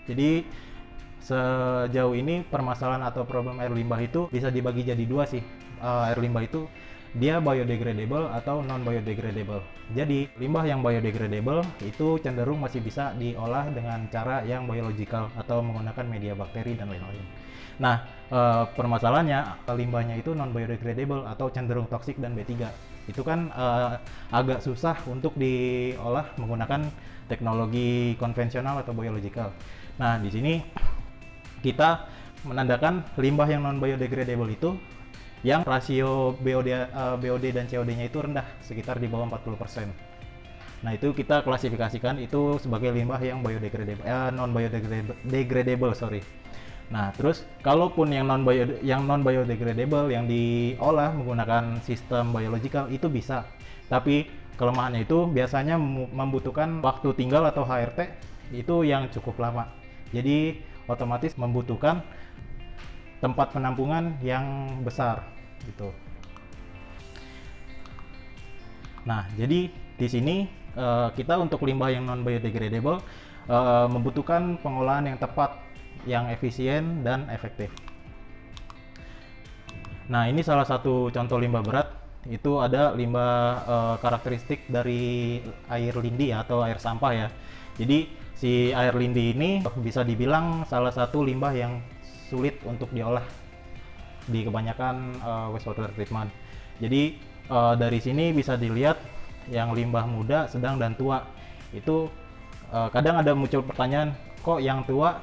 Jadi sejauh ini permasalahan atau problem air limbah itu bisa dibagi jadi dua sih. Air limbah itu dia biodegradable atau non biodegradable. Jadi limbah yang biodegradable itu cenderung masih bisa diolah dengan cara yang biological atau menggunakan media bakteri dan lain-lain. Nah, permasalahannya limbahnya itu non biodegradable atau cenderung toksik dan B3. Itu kan agak susah untuk diolah menggunakan teknologi konvensional atau biological. Nah, di sini kita menandakan limbah yang non biodegradable itu yang rasio BOD dan COD-nya itu rendah, sekitar di bawah 40%. Nah, itu kita klasifikasikan itu sebagai limbah yang non biodegradable, sorry. Nah, terus kalaupun yang non biodegradable yang diolah menggunakan sistem biological itu bisa. Tapi kelemahannya itu biasanya membutuhkan waktu tinggal atau HRT itu yang cukup lama. Jadi otomatis membutuhkan tempat penampungan yang besar gitu. Nah, jadi di sini kita untuk limbah yang non biodegradable membutuhkan pengolahan yang tepat, yang efisien dan efektif. Nah, ini salah satu contoh limbah berat. Itu ada limbah karakteristik dari air lindi atau air sampah ya. Jadi si air lindi ini bisa dibilang salah satu limbah yang sulit untuk diolah di kebanyakan wastewater treatment. Jadi dari sini bisa dilihat yang limbah muda, sedang, dan tua. Itu kadang ada muncul pertanyaan, kok yang tua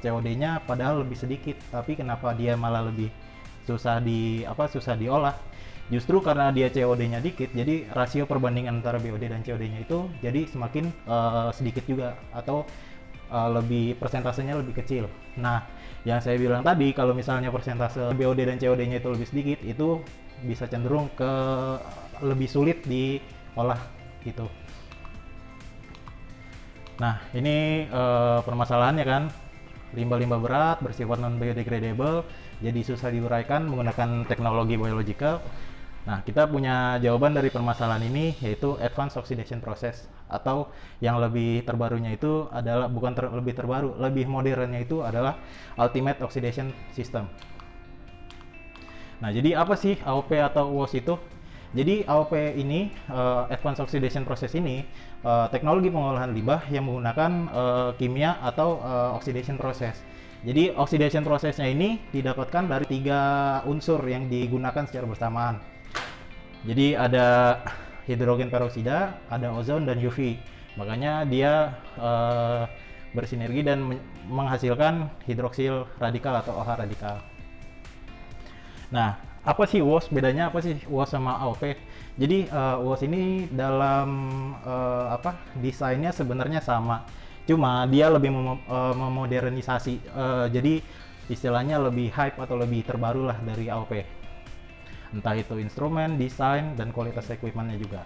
COD-nya padahal lebih sedikit, tapi kenapa dia malah lebih susah diolah? Justru karena dia COD-nya dikit, jadi rasio perbandingan antara BOD dan COD-nya itu jadi semakin sedikit juga, atau persentasenya lebih kecil. Nah, yang saya bilang tadi, kalau misalnya persentase BOD dan COD-nya itu lebih sedikit, itu bisa cenderung ke lebih sulit diolah gitu. Nah, ini permasalahannya kan, limbah-limbah berat bersifat non biodegradable, jadi susah diuraikan menggunakan teknologi biological. Nah, kita punya jawaban dari permasalahan ini, yaitu advanced oxidation process, atau yang lebih terbarunya itu adalah lebih terbaru, lebih modernnya itu adalah ultimate oxidation system. Nah, jadi apa sih AOP atau UOS itu? Jadi AOP ini, advanced oxidation process ini, teknologi pengolahan limbah yang menggunakan kimia atau oxidation process. Jadi oxidation processnya ini didapatkan dari 3 unsur yang digunakan secara bersamaan. Jadi ada hidrogen peroksida, ada ozon, dan UV. Makanya dia bersinergi dan menghasilkan hidroksil radikal atau OH radikal. Nah, apa sih WOS? Bedanya apa sih WOS sama AOP? Jadi WOS ini dalam desainnya sebenarnya sama, cuma dia lebih memodernisasi. Jadi istilahnya lebih hype atau lebih terbaru lah dari AOP. Entah itu instrumen, desain, dan kualitas equipmentnya juga.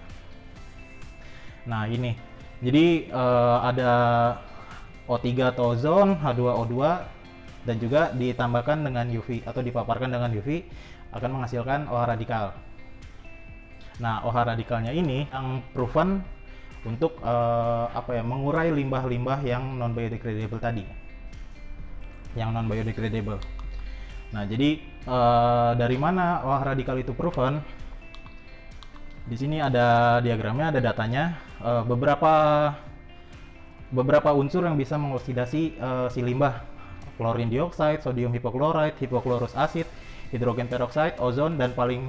Nah, ini. Jadi ada O3 atau ozon, H2O2, dan juga ditambahkan dengan UV atau dipaparkan dengan UV akan menghasilkan OH radikal. Nah, OH radikalnya ini yang proven untuk mengurai limbah-limbah yang non biodegradable tadi. Yang non biodegradable. Nah, jadi dari mana OH radikal itu proven? Di sini ada diagramnya, ada datanya. Beberapa unsur yang bisa mengoksidasi si limbah: klorin dioksida, sodium hipoklorit, hipoklorus asid, hidrogen peroksida, ozon, dan paling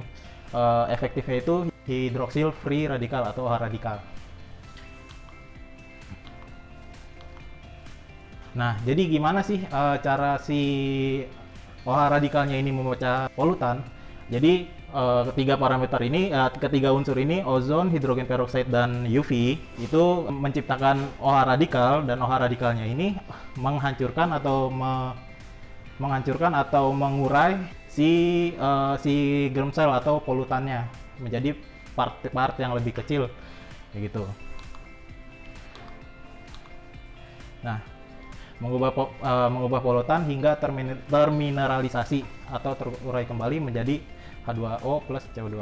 efektifnya itu hidroksil free radikal atau OH radikal. Nah, jadi gimana sih cara si OH radikalnya ini memecah polutan? Jadi ketiga unsur ini, ozon, hidrogen peroksida, dan UV, itu menciptakan OH radikal, dan OH radikalnya ini menghancurkan atau mengurai si germ cell atau polutannya menjadi part yang lebih kecil, begitu. Nah, mengubah polutan hingga termineralisasi atau terurai kembali menjadi H2O plus CO2.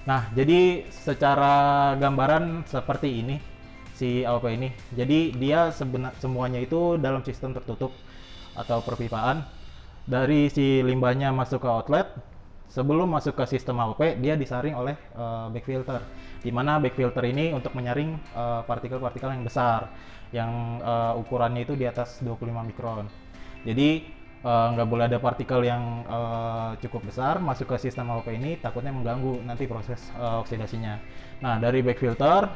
Nah, jadi secara gambaran seperti ini si AOP ini. Jadi dia semuanya itu dalam sistem tertutup atau perpipaan. Dari si limbahnya masuk ke outlet, sebelum masuk ke sistem AOP dia disaring oleh back filter. Di mana back filter ini untuk menyaring partikel-partikel yang besar, yang ukurannya itu di atas 25 mikron. Jadi nggak boleh ada partikel yang cukup besar masuk ke sistem AOP ini, takutnya mengganggu nanti proses oksidasinya. Nah, dari back filter,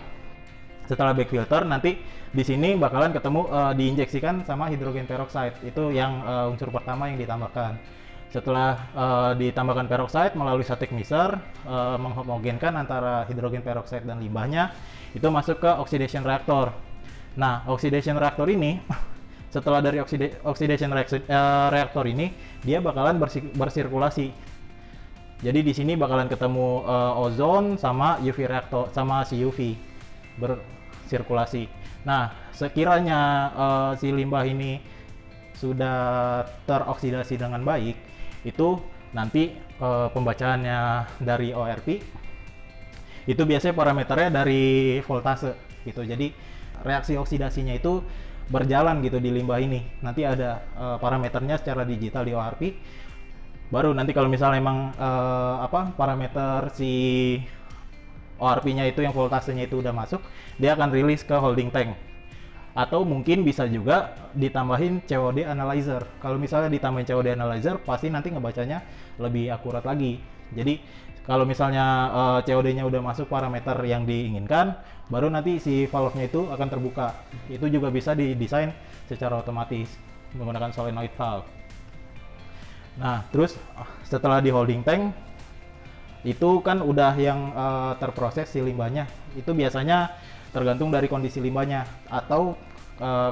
setelah back filter nanti di sini bakalan ketemu diinjeksikan sama hidrogen peroxide. Itu yang unsur pertama yang ditambahkan. Setelah ditambahkan peroxide melalui static mixer, menghomogenkan antara hidrogen peroxide dan limbahnya, itu masuk ke oxidation reactor. Nah, oxidation reactor ini setelah dari oxidation reactor ini dia bakalan bersirkulasi. Jadi di sini bakalan ketemu ozon sama UV reaktor sama si UV bersirkulasi. Nah, sekiranya si limbah ini sudah teroksidasi dengan baik, itu nanti pembacaannya dari ORP itu biasanya parameternya dari voltase gitu. Jadi reaksi oksidasinya itu berjalan gitu di limbah ini. Nanti ada parameternya secara digital di ORP. Baru nanti kalau misalnya emang parameter si ORP-nya itu yang voltasenya itu udah masuk, dia akan rilis ke holding tank. Atau mungkin bisa juga ditambahin COD analyzer. Kalau misalnya ditambahin COD analyzer, pasti nanti ngebacanya lebih akurat lagi. Jadi kalau misalnya COD-nya udah masuk parameter yang diinginkan, baru nanti si valve-nya itu akan terbuka. Itu juga bisa didesain secara otomatis menggunakan solenoid valve. Nah, terus setelah di holding tank, itu kan udah yang terproses si limbahnya. Itu biasanya tergantung dari kondisi limbahnya atau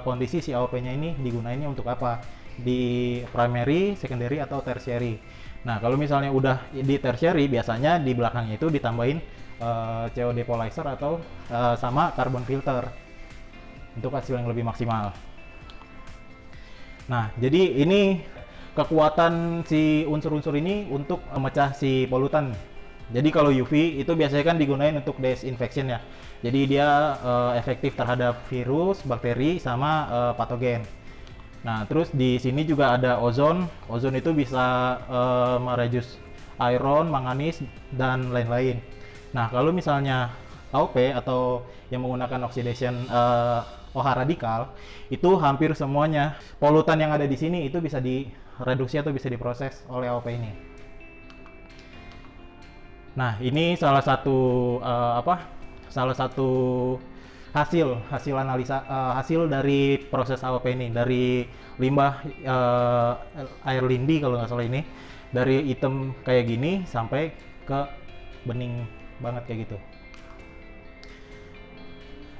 kondisi si AOP-nya ini digunainnya untuk apa, di primary, secondary, atau tertiary. Nah, kalau misalnya udah di tertiary, biasanya di belakangnya itu ditambahin COD polyzer atau sama carbon filter untuk hasil yang lebih maksimal. Nah, jadi ini kekuatan si unsur-unsur ini untuk memecah si polutan. Jadi kalau UV itu biasanya kan digunain untuk disinfection ya. Jadi dia efektif terhadap virus, bakteri, sama patogen. Nah, terus di sini juga ada ozon. Ozon itu bisa mereduce iron, manganis, dan lain-lain. Nah, kalau misalnya AOP atau yang menggunakan oxidation OH radikal, itu hampir semuanya polutan yang ada di sini itu bisa direduksi atau bisa diproses oleh AOP ini. Nah, ini salah satu hasil analisa hasil dari proses AOP ini, dari limbah air lindi kalau nggak salah ini, dari hitam kayak gini sampai ke bening banget kayak gitu.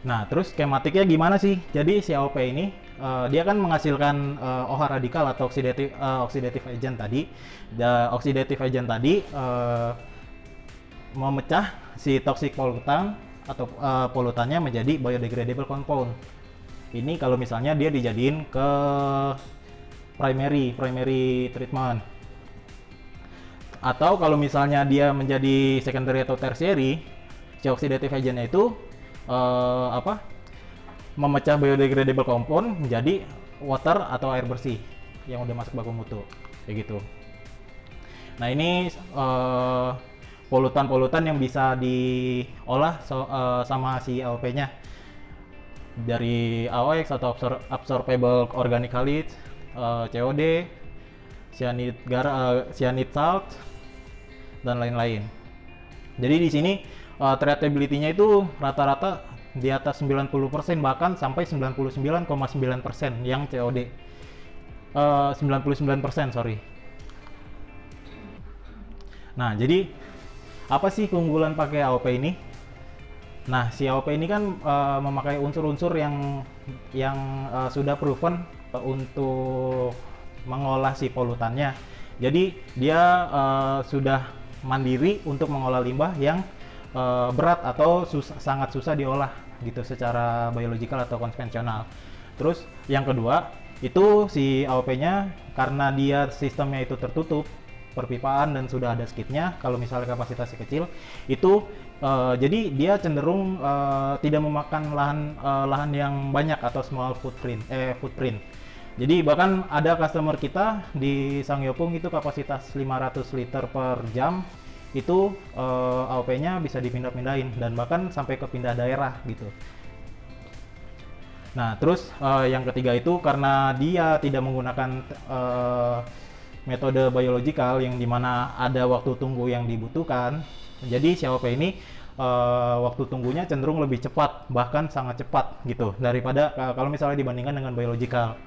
Nah, terus skematiknya gimana sih? Jadi si AOP ini dia kan menghasilkan OH radikal atau oxidative agent tadi. Oxidative agent tadi memecah si toxic pollutant atau polutannya menjadi biodegradable compound. Ini kalau misalnya dia dijadiin ke primary treatment. Atau kalau misalnya dia menjadi secondary atau tertiary, si oxidative agentnya itu memecah biodegradable compound menjadi water atau air bersih yang udah masuk baku mutu kayak gitu. Nah, ini polutan-polutan yang bisa diolah sama si AOP-nya dari AOX atau absorbable organic halides, COD, cyanide salt, dan lain-lain. Jadi di sini treatability-nya itu rata-rata di atas 90%, bahkan sampai 99,9% yang COD. 99%, sorry. Nah, jadi apa sih keunggulan pakai AOP ini? Nah, si AOP ini kan memakai unsur-unsur yang sudah proven untuk mengolah si polutannya. Jadi dia sudah mandiri untuk mengolah limbah yang berat atau sangat susah diolah gitu secara biological atau konvensional. Terus yang kedua, itu si AOP-nya karena dia sistemnya itu tertutup, perpipaan dan sudah ada skidnya, kalau misalnya kapasitasnya kecil, itu jadi dia cenderung tidak memakan lahan yang banyak atau small footprint. Jadi bahkan ada customer kita di Sangyopung itu kapasitas 500 liter per jam, itu AOP-nya bisa dipindah-pindahin dan bahkan sampai ke pindah daerah gitu. Nah, terus yang ketiga itu karena dia tidak menggunakan metode biological yang dimana ada waktu tunggu yang dibutuhkan, jadi si AOP ini waktu tunggunya cenderung lebih cepat, bahkan sangat cepat gitu daripada kalau misalnya dibandingkan dengan biological.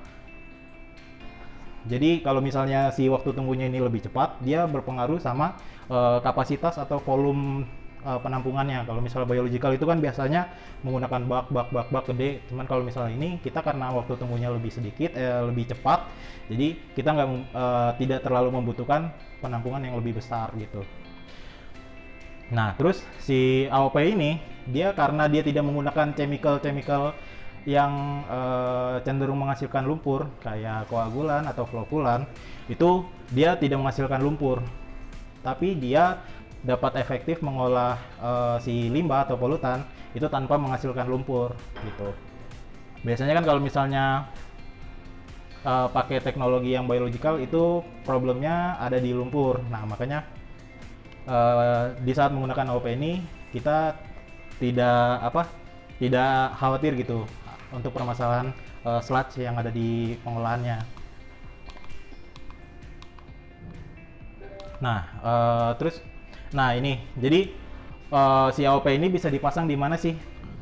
Jadi kalau misalnya si waktu tunggunya ini lebih cepat, dia berpengaruh sama kapasitas atau volume penampungannya. Kalau misalnya biological itu kan biasanya menggunakan bak gede, cuman kalau misalnya ini kita karena waktu tunggunya lebih sedikit, lebih cepat, jadi kita tidak terlalu membutuhkan penampungan yang lebih besar gitu. Nah, terus si AOP ini dia karena dia tidak menggunakan chemical yang cenderung menghasilkan lumpur kayak koagulan atau flokulan, itu dia tidak menghasilkan lumpur, tapi dia dapat efektif mengolah si limbah atau polutan itu tanpa menghasilkan lumpur gitu. Biasanya kan kalau misalnya pakai teknologi yang biological itu problemnya ada di lumpur. Nah, makanya di saat menggunakan AOP ini kita tidak khawatir gitu untuk permasalahan sludge yang ada di pengolahannya. Nah, ini jadi si AOP ini bisa dipasang di mana sih?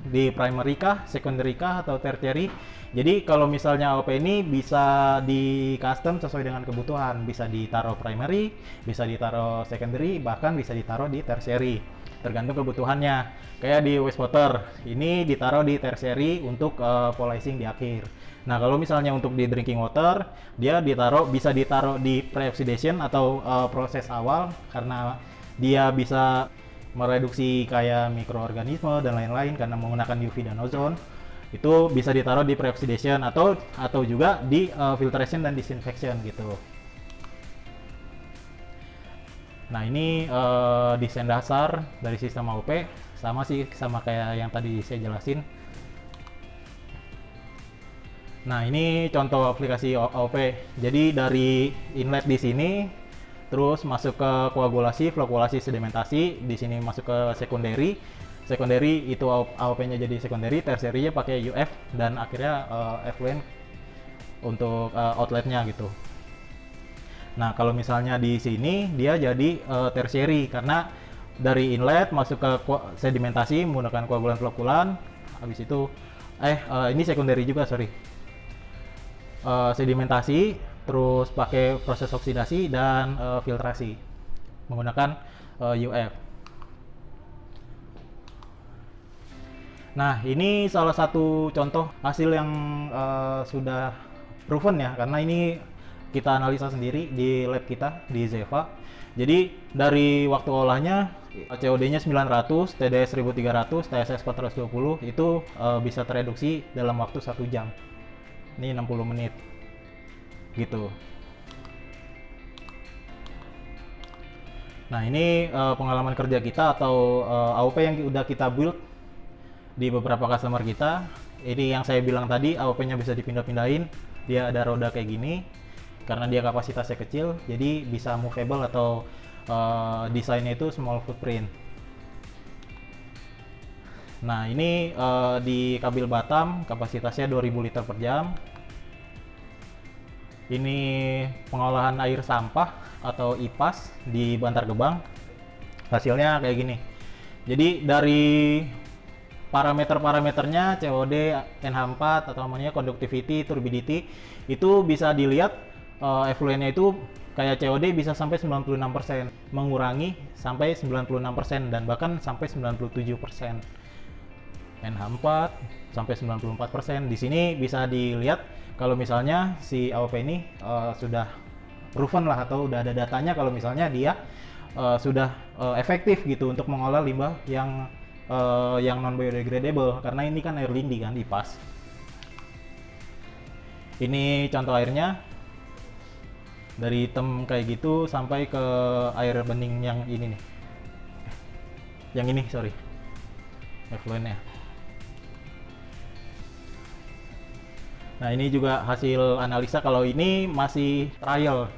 Di primary kah, secondary kah, atau tertiary? Jadi kalau misalnya AOP ini bisa di custom sesuai dengan kebutuhan, bisa ditaruh primary, bisa ditaruh secondary, bahkan bisa ditaruh di tertiary, tergantung kebutuhannya. Kayak di wastewater, ini ditaruh di tertiary untuk polishing di akhir. Nah, kalau misalnya untuk di drinking water, dia bisa ditaruh di pre-oxidation atau proses awal, karena dia bisa mereduksi kayak mikroorganisme dan lain-lain karena menggunakan UV dan ozon. Itu bisa ditaruh di pre-oxidation atau juga di filtration dan disinfection gitu. Nah, ini desain dasar dari sistem AOP, sama kayak yang tadi saya jelasin. Nah, ini contoh aplikasi AOP. Jadi dari inlet di sini, terus masuk ke koagulasi, flokulasi, sedimentasi. Di sini masuk ke secondary. Secondary itu AOP-nya jadi secondary, tertiary-nya pakai UF, dan akhirnya effluent untuk outlet-nya gitu. Nah, kalau misalnya di sini dia jadi tertiary karena dari inlet masuk ke sedimentasi menggunakan koagulan flokulan. Habis itu ini secondary juga, sorry. Sedimentasi, terus pakai proses oksidasi dan filtrasi menggunakan UF. Nah, ini salah satu contoh hasil yang sudah proven ya, karena ini kita analisa sendiri di lab kita di Zeva. Jadi dari waktu olahnya COD-nya 900, TDS 1300, TSS 420 itu bisa tereduksi dalam waktu 1 jam. Ini 60 menit gitu. Nah, ini pengalaman kerja kita atau AOP yang udah kita build di beberapa customer kita. Ini yang saya bilang tadi, AOP-nya bisa dipindah-pindahin. Dia ada roda kayak gini karena dia kapasitasnya kecil, jadi bisa movable atau desainnya itu small footprint. Nah, ini di Kabil Batam kapasitasnya 2000 liter per jam. Ini pengolahan air sampah atau IPAS di Bantar Gebang. Hasilnya kayak gini. Jadi dari parameternya COD, NH4 atau namanya conductivity, turbidity, itu bisa dilihat effluentnya itu kayak COD bisa sampai 96%, mengurangi sampai 96% dan bahkan sampai 97%. NH4 sampai 94%. Di sini bisa dilihat kalau misalnya si AOP ini sudah proven lah atau udah ada datanya kalau misalnya dia sudah efektif gitu untuk mengolah limbah yang non biodegradable, karena ini kan air lindi kan, IPAS. Ini contoh airnya. Dari hitam kayak gitu sampai ke air bening yang ini nih. Yang ini, sorry. Effluentnya. Nah, ini juga hasil analisa, kalau ini masih trial.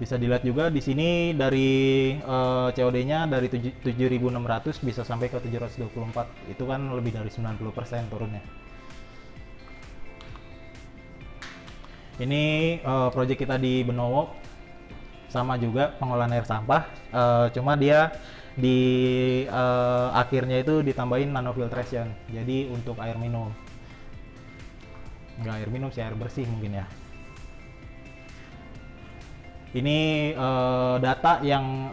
Bisa dilihat juga di sini dari COD-nya dari 7.600 bisa sampai ke 724. Itu kan lebih dari 90% turunnya. Ini project kita di Benowo, sama juga pengolahan air sampah, cuma dia di akhirnya itu ditambahin nanofiltration, jadi untuk air minum. Nggak air minum sih, air bersih mungkin ya. Ini data yang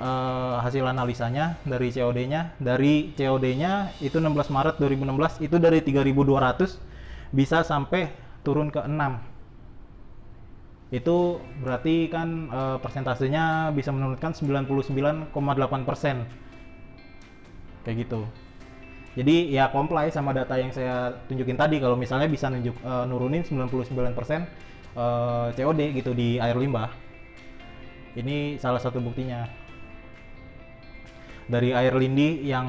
hasil analisanya dari COD-nya. Dari COD-nya itu 16 Maret 2016 itu dari 3.200 bisa sampai turun ke 6. Itu berarti kan persentasenya bisa menurunkan 99,8%. Kayak gitu. Jadi ya comply sama data yang saya tunjukin tadi, kalau misalnya bisa nurunin 99% COD gitu di air limbah. Ini salah satu buktinya. Dari air lindi yang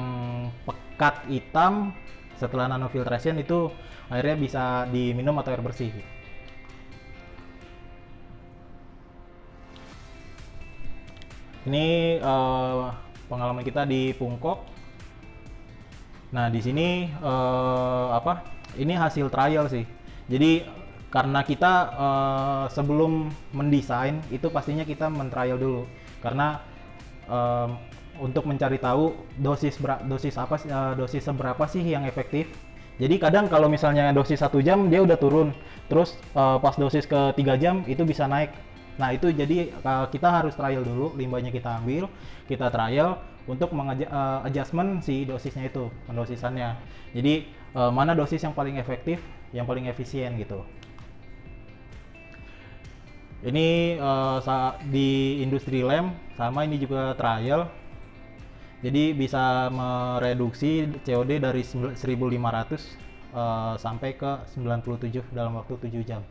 pekat hitam, setelah nanofiltration itu airnya bisa diminum atau air bersih. Ini pengalaman kita di Pungkok. Nah, di sini ini hasil trial sih. Jadi karena kita sebelum mendesain itu pastinya kita men-trial dulu, karena untuk mencari tahu dosis seberapa sih yang efektif. Jadi kadang kalau misalnya dosis 1 jam dia udah turun, terus pas dosis ke 3 jam itu bisa naik. Nah, itu jadi kita harus trial dulu, limbahnya kita ambil, kita trial untuk adjustment si dosisnya itu, pendosisannya. Jadi mana dosis yang paling efektif, yang paling efisien gitu. Ini di industri lem, sama ini juga trial. Jadi bisa mereduksi COD dari 1.500 sampai ke 97 dalam waktu 7 jam.